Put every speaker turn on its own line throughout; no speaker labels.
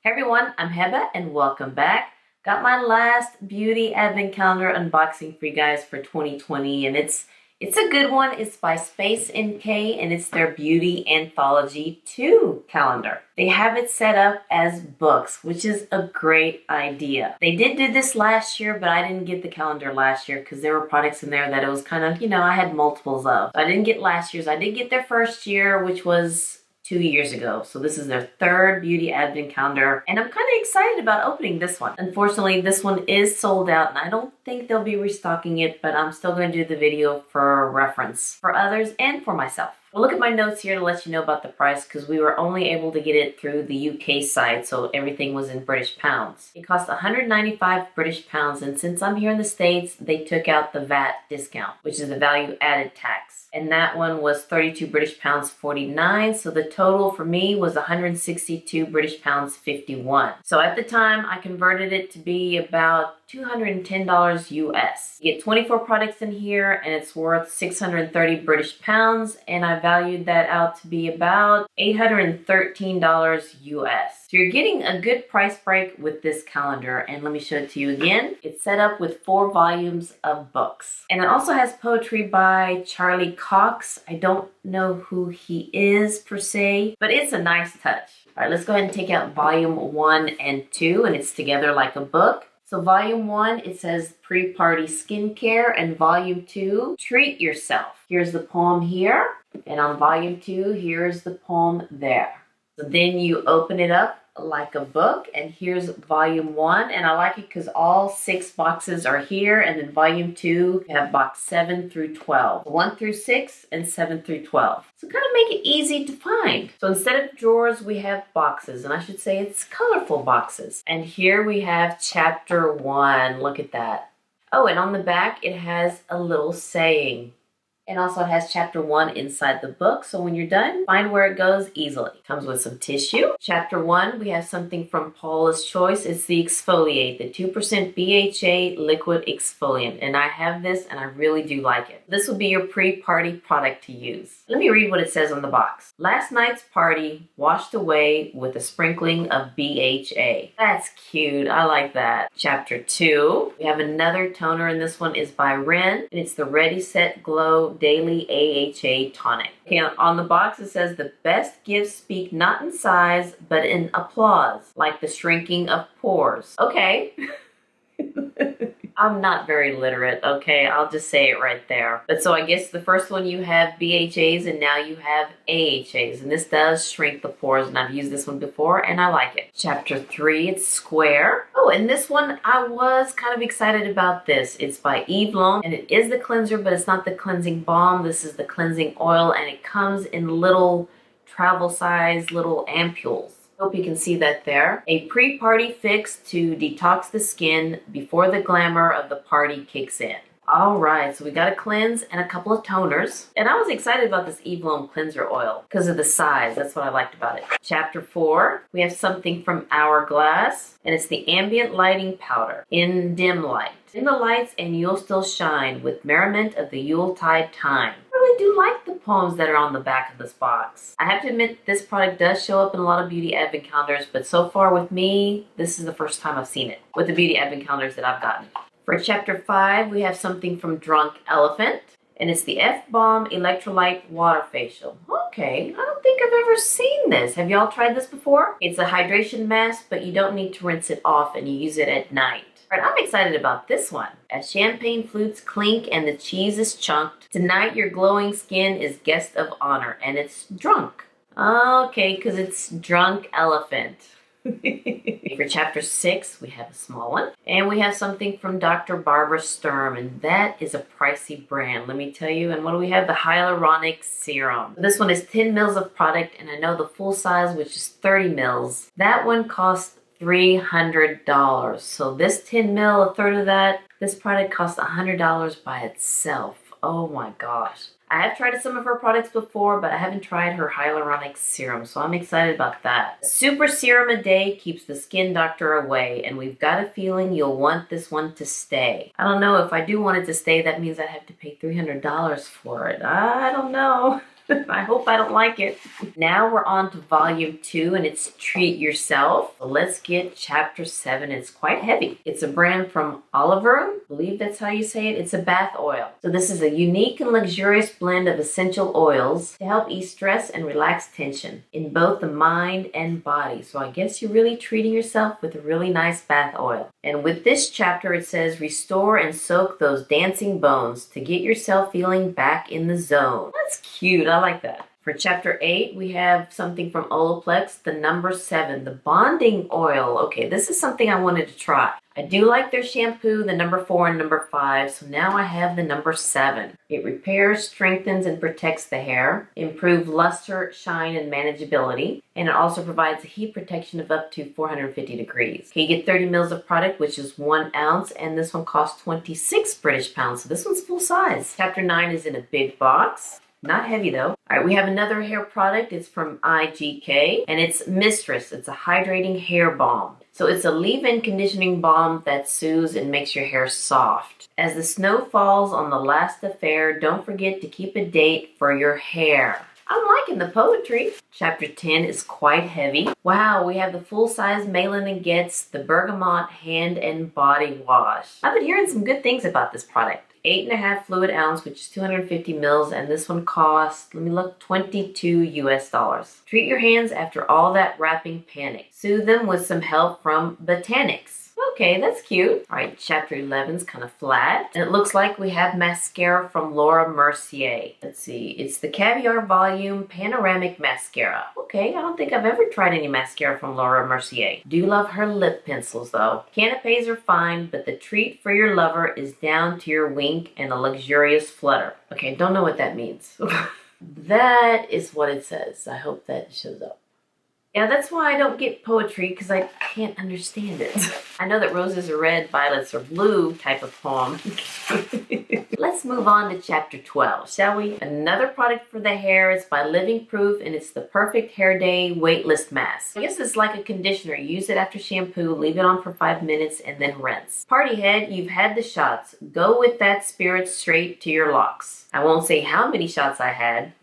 Hey everyone, I'm Heba and welcome back. Got my last beauty advent calendar unboxing for you guys for 2020 and it's a good one. It's by SpaceNK and it's their Beauty Anthology II calendar. They have it set up as books, which is a great idea. They did do this last year, but I didn't get the calendar last year because there were products in there that it was kind of, I had multiples of. So I didn't get last year's. I did get their first year, which was 2 years ago. So this is their third beauty advent calendar and I'm kind of excited about opening this one. Unfortunately, this one is sold out and I don't think they'll be restocking it, but I'm still going to do the video for reference for others and for myself. I'll look at my notes here to let you know about the price because we were only able to get it through the UK site, so everything was in British pounds. It cost 195 British pounds, and since I'm here in the States, they took out the VAT discount, which is the value added tax. And that one was 32 British pounds 49, so the total for me was 162 British pounds 51. So at the time, I converted it to be about $210 US. You get 24 products in here and it's worth 630 British pounds, and I valued that out to be about $813 US. So you're getting a good price break with this calendar, and let me show it to you again. It's set up with 4 volumes of books. And it also has poetry by Charlie Cox. I don't know who he is per se, but it's a nice touch. All right, let's go ahead and take out volume 1 and 2, and it's together like a book. So volume 1, it says pre-party skincare, and volume 2, treat yourself. Here's the poem here, and on volume 2, here's the poem there. So then you open it up like a book, and here's volume 1, and I like it because all 6 boxes are here, and then volume 2, you have box 7 through 12. 1 through 6 and 7 through 12. So kind of make it easy to find. So instead of drawers, we have boxes, and I should say it's colorful boxes. And here we have chapter 1. Look at that. Oh, and on the back, it has a little saying. And also it has chapter 1 inside the book, so when you're done, find where it goes easily. It comes with some tissue. Chapter 1, we have something from Paula's Choice. It's the Exfoliate, the 2% BHA liquid exfoliant. And I have this and I really do like it. This will be your pre-party product to use. Let me read what it says on the box. Last night's party washed away with a sprinkling of BHA. That's cute. I like that. Chapter 2, we have another toner, and this one is by Ren, and it's the Ready Set Glow Daily AHA Tonic. Okay, on the box it says the best gifts speak not in size but in applause, like the shrinking of pores. Okay. I'm not very literate, okay? I'll just say it right there. But so I guess the first one you have BHAs and now you have AHAs. And this does shrink the pores, and I've used this one before and I like it. Chapter 3, it's Square. Oh, and this one, I was kind of excited about this. It's by Eve Lom, and it is the cleanser, but it's not the cleansing balm. This is the cleansing oil, and it comes in little travel size, little ampules. Hope you can see that there. A pre-party fix to detox the skin before the glamour of the party kicks in. All right, so we got a cleanse and a couple of toners. And I was excited about this Eve Lom cleanser oil because of the size. That's what I liked about it. Chapter 4, we have something from Hourglass, and it's the Ambient Lighting Powder in Dim Light. Dim the lights and you'll still shine with merriment of the Yuletide time. I really do like the poems that are on the back of this box. I have to admit this product does show up in a lot of beauty advent calendars, but so far with me, this is the first time I've seen it with the beauty advent calendars that I've gotten. For chapter 5, we have something from Drunk Elephant, and it's the F-Bomb Electrolyte Water Facial. Okay, I don't think I've ever seen this. Have y'all tried this before? It's a hydration mask, but you don't need to rinse it off, and you use it at night. All right, I'm excited about this one. As champagne flutes clink and the cheese is chunked, tonight your glowing skin is guest of honor, and it's drunk. Okay, because it's Drunk Elephant. For chapter 6, we have a small one, and we have something from Dr. Barbara Sturm, and that is a pricey brand, let me tell you. And what do we have? The Hyaluronic Serum. This one is 10 mils of product, and I know the full size, which is 30 mils. That one costs $300. So this 10 mil, a third of that, this product costs $100 by itself. Oh my gosh. I have tried some of her products before, but I haven't tried her hyaluronic serum, so I'm excited about that. Super serum a day keeps the skin doctor away, and we've got a feeling you'll want this one to stay. I don't know, if I do want it to stay, that means I have to pay $300 for it. I don't know. I hope I don't like it. Now we're on to volume 2 and it's Treat Yourself. So let's get chapter 7. It's quite heavy. It's a brand from Oliver. I believe that's how you say it. It's a bath oil. So this is a unique and luxurious blend of essential oils to help ease stress and relax tension in both the mind and body. So I guess you're really treating yourself with a really nice bath oil. And with this chapter, it says, restore and soak those dancing bones to get yourself feeling back in the zone. That's cute. I like that. For chapter 8, we have something from Olaplex, the number 7, the bonding oil. Okay, this is something I wanted to try. I do like their shampoo, the number 4 and number 5, so now I have the number 7. It repairs, strengthens, and protects the hair, improves luster, shine, and manageability, and it also provides a heat protection of up to 450 degrees. Okay, you get 30 mils of product, which is 1 ounce, and this one costs 26 British pounds, so this one's full size. Chapter 9 is in a big box. Not heavy though. All right, we have another hair product. It's from IGK and it's Mistress. It's a hydrating hair balm. So it's a leave-in conditioning balm that soothes and makes your hair soft. As the snow falls on the last affair, don't forget to keep a date for your hair. I'm liking the poetry. Chapter 10 is quite heavy. Wow, we have the full-size Malin & Getz, the Bergamot Hand and Body Wash. I've been hearing some good things about this product. 8.5 fluid ounce, which is 250 mils, and this one costs, let me look, 22 US dollars. Treat your hands after all that wrapping panic. Soothe them with some help from Botanics. Okay, that's cute. All right, chapter 11 is kind of flat. And it looks like we have mascara from Laura Mercier. Let's see, it's the Caviar Volume Panoramic Mascara. Okay, I don't think I've ever tried any mascara from Laura Mercier. Do love her lip pencils though. Canapes are fine, but the treat for your lover is down to your wink and a luxurious flutter. Okay, don't know what that means. That is what it says. I hope that shows up. Yeah, that's why I don't get poetry, because I can't understand it. I know that roses are red, violets are blue type of poem. Let's move on to chapter 12, shall we? Another product for the hair is by Living Proof, and it's the Perfect Hair Day Weightless Mask. I guess it's like a conditioner. Use it after shampoo, leave it on for 5 minutes, and then rinse. Party head, you've had the shots. Go with that spirit straight to your locks. I won't say how many shots I had.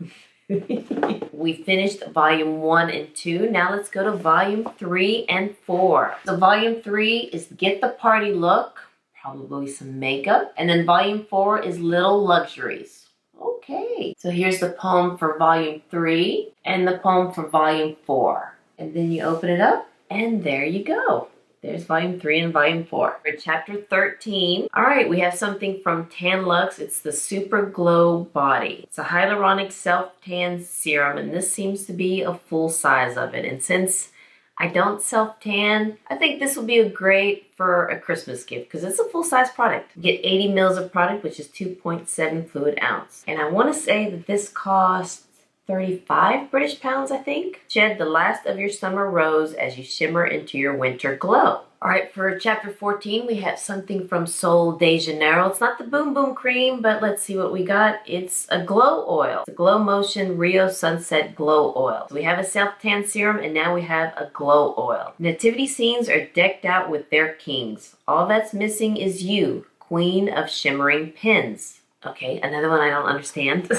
We finished volume 1 and 2. Now let's go to volume 3 and 4. So volume 3 is Get the Party Look, probably some makeup. And then volume 4 is Little Luxuries. Okay. So here's the poem for volume 3 and the poem for volume 4. And then you open it up and there you go. There's volume 3 and volume 4. For chapter 13, all right, we have something from Tan Luxe. It's the Super Glow Body. It's a hyaluronic self-tan serum, and this seems to be a full size of it. And since I don't self-tan, I think this will be a great for a Christmas gift because it's a full-size product. You get 80 mils of product, which is 2.7 fluid ounce. And I want to say that this costs 35 British pounds, I think. Shed the last of your summer rose as you shimmer into your winter glow. All right, for chapter 14, we have something from Sol de Janeiro. It's not the Boom Boom Cream, but let's see what we got. It's a glow oil. It's a Glow Motion Rio Sunset Glow Oil. So we have a self-tan serum, and now we have a glow oil. Nativity scenes are decked out with their kings. All that's missing is you, queen of shimmering pins. Okay, another one I don't understand.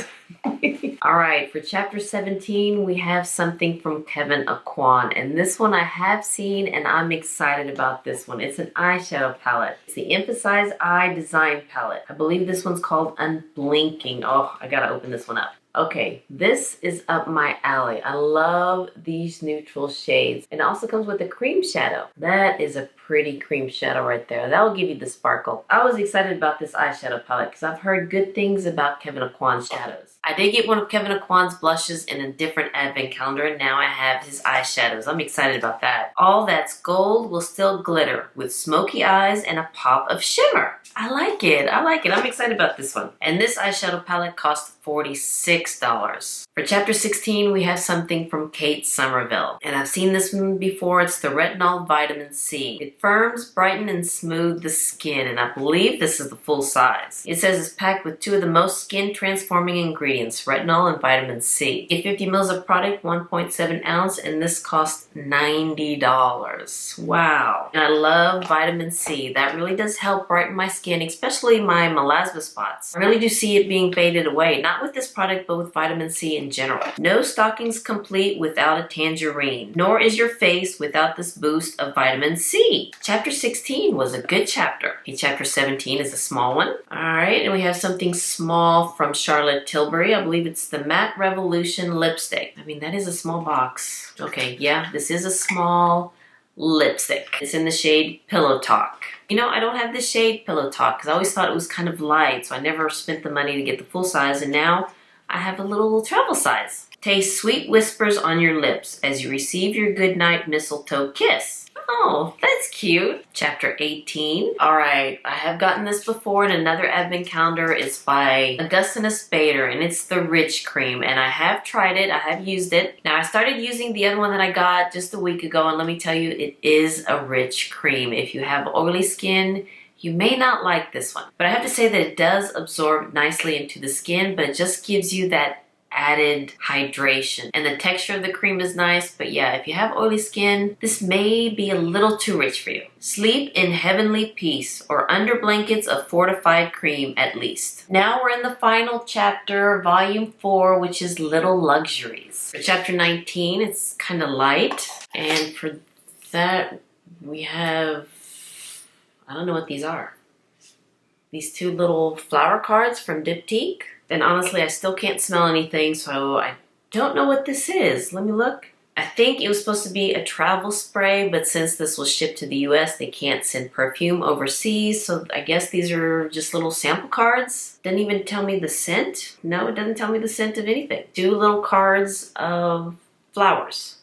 All right, for chapter 17, we have something from Kevyn Aucoin. And this one I have seen, and I'm excited about this one. It's an eyeshadow palette. It's the Emphasize Eye Design Palette. I believe this one's called Unblinking. Oh, I gotta open this one up. Okay, this is up my alley. I love these neutral shades. And it also comes with a cream shadow. That is a pretty cream shadow right there. That will give you the sparkle. I was excited about this eyeshadow palette because I've heard good things about Kevyn Aucoin's shadows. I did get one of Kevyn Aucoin's blushes in a different advent calendar, and now I have his eyeshadows. I'm excited about that. All That's Gold will still glitter with smoky eyes and a pop of shimmer. I like it. I like it. I'm excited about this one. And this eyeshadow palette costs $46. For chapter 16, we have something from Kate Somerville. And I've seen this one before. It's the Retinol Vitamin C. It firms, brightens, and smooths the skin. And I believe this is the full size. It says it's packed with 2 of the most skin transforming ingredients, retinol and vitamin C. Get 50 mils of product, 1.7 ounce, and this costs $90. Wow. And I love vitamin C. That really does help brighten my skin, especially my melasma spots. I really do see it being faded away. Not with this product, but go with vitamin C in general. No stocking's complete without a tangerine, nor is your face without this boost of vitamin C. Chapter 16 was a good chapter. Okay, chapter 17 is a small one. All right, and we have something small from Charlotte Tilbury. I believe it's the Matte Revolution lipstick. I mean, that is a small box. Okay, yeah, this is a small lipstick. It's in the shade Pillow Talk. You know, I don't have the shade Pillow Talk because I always thought it was kind of light, so I never spent the money to get the full size, and now I have a little travel size. Taste sweet whispers on your lips as you receive your goodnight mistletoe kiss. Oh, that's cute. Chapter 18. All right, I have gotten this before in another advent calendar. It's by Augustinus Bader, and it's the Rich Cream, and I have tried it. I have used it. Now, I started using the other one that I got just a week ago, and let me tell you, it is a rich cream. If you have oily skin, you may not like this one. But I have to say that it does absorb nicely into the skin, but it just gives you that added hydration, and the texture of the cream is nice. But yeah, if you have oily skin, this may be a little too rich for you. Sleep in heavenly peace or under blankets of fortified cream at least. Now we're in the final chapter, volume 4, which is Little Luxuries. For chapter 19, it's kind of light, and for that we have, I don't know what these are. These 2 little flower cards from Diptyque. And honestly, I still can't smell anything, so I don't know what this is. Let me look. I think it was supposed to be a travel spray, but since this was shipped to the US, they can't send perfume overseas, so I guess these are just little sample cards. Didn't even tell me the scent. No, it doesn't tell me the scent of anything. 2 little cards of flowers,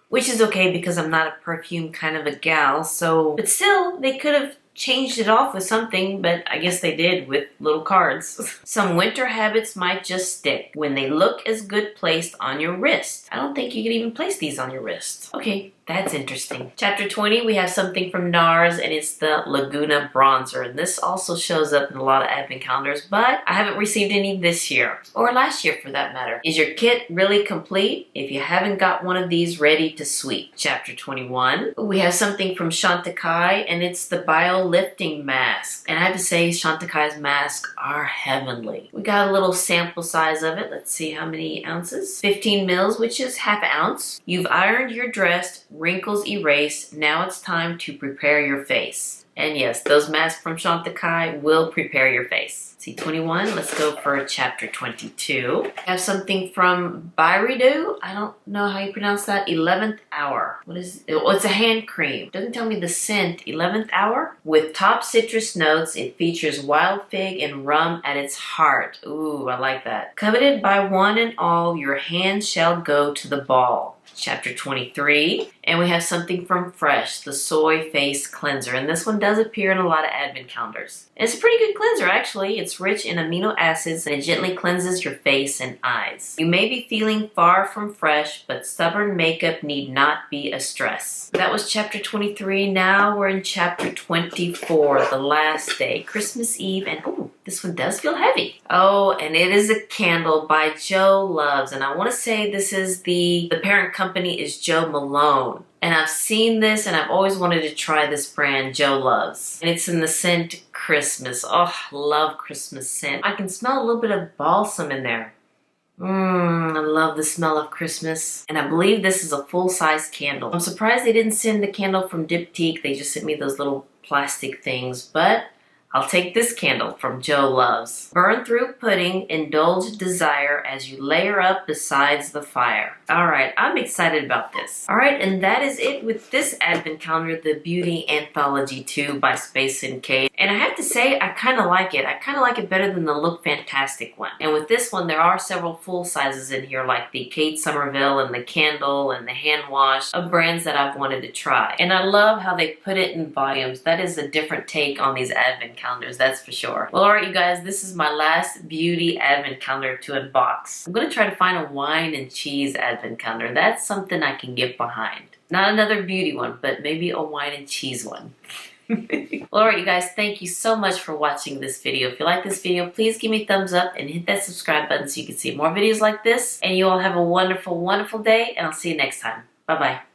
which is okay because I'm not a perfume kind of a gal, so, but still, they could have changed it off with something, but I guess they did with little cards. Some winter habits might just stick when they look as good placed on your wrist. I don't think you can even place these on your wrist. Okay, that's interesting. Chapter 20, we have something from NARS, and it's the Laguna Bronzer. And this also shows up in a lot of advent calendars, but I haven't received any this year, or last year for that matter. Is your kit really complete if you haven't got one of these ready to sweep? Chapter 21, we have something from Chantecaille, and it's the Bio Lifting Mask. And I have to say, Chantecaille's masks are heavenly. We got a little sample size of it. Let's see how many ounces. 15 mils, which is half an ounce. You've ironed your dress, wrinkles erased. Now it's time to prepare your face. And yes, those masks from Chantecaille will prepare your face. See, 21, let's go for chapter 22. I have something from Byredo. I don't know how you pronounce that. 11th Hour. What is it? Oh, it's a hand cream. Doesn't tell me the scent. 11th Hour? With top citrus notes, it features wild fig and rum at its heart. Ooh, I like that. Coveted by one and all, your hands shall go to the ball. Chapter 23, and we have something from Fresh, the Soy Face Cleanser, and this one does appear in a lot of advent calendars. And it's a pretty good cleanser, actually. It's rich in amino acids, and it gently cleanses your face and eyes. You may be feeling far from fresh, but stubborn makeup need not be a stress. That was chapter 23. Now we're in chapter 24, the last day, Christmas Eve, and ooh, this one does feel heavy. Oh, and it is a candle by Joe Loves, and I want to say this is the parent company is Joe Malone. And I've seen this and I've always wanted to try this brand, Joe Loves. And it's in the scent Christmas. Oh, I love Christmas scent. I can smell a little bit of balsam in there. I love the smell of Christmas. And I believe this is a full-size candle. I'm surprised they didn't send the candle from Diptyque. They just sent me those little plastic things. But I'll take this candle from Joe Loves. Burn through pudding, indulge desire as you layer up besides the fire. All right, I'm excited about this. All right, and that is it with this advent calendar, the Beauty Anthology II by SpaceNK. And I have to say, I kind of like it. I kind of like it better than the Look Fantastic one. And with this one, there are several full sizes in here, like the Kate Somerville and the Candle and the Hand Wash, of brands that I've wanted to try. And I love how they put it in volumes. That is a different take on these advent calendars, that's for sure. Well, all right, you guys, this is my last beauty advent calendar to unbox. I'm going to try to find a wine and cheese advent calendar. That's something I can get behind. Not another beauty one, but maybe a wine and cheese one. Well, all right, you guys, thank you so much for watching this video. If you like this video, please give me a thumbs up and hit that subscribe button so you can see more videos like this. And you all have a wonderful, wonderful day, and I'll see you next time. Bye-bye.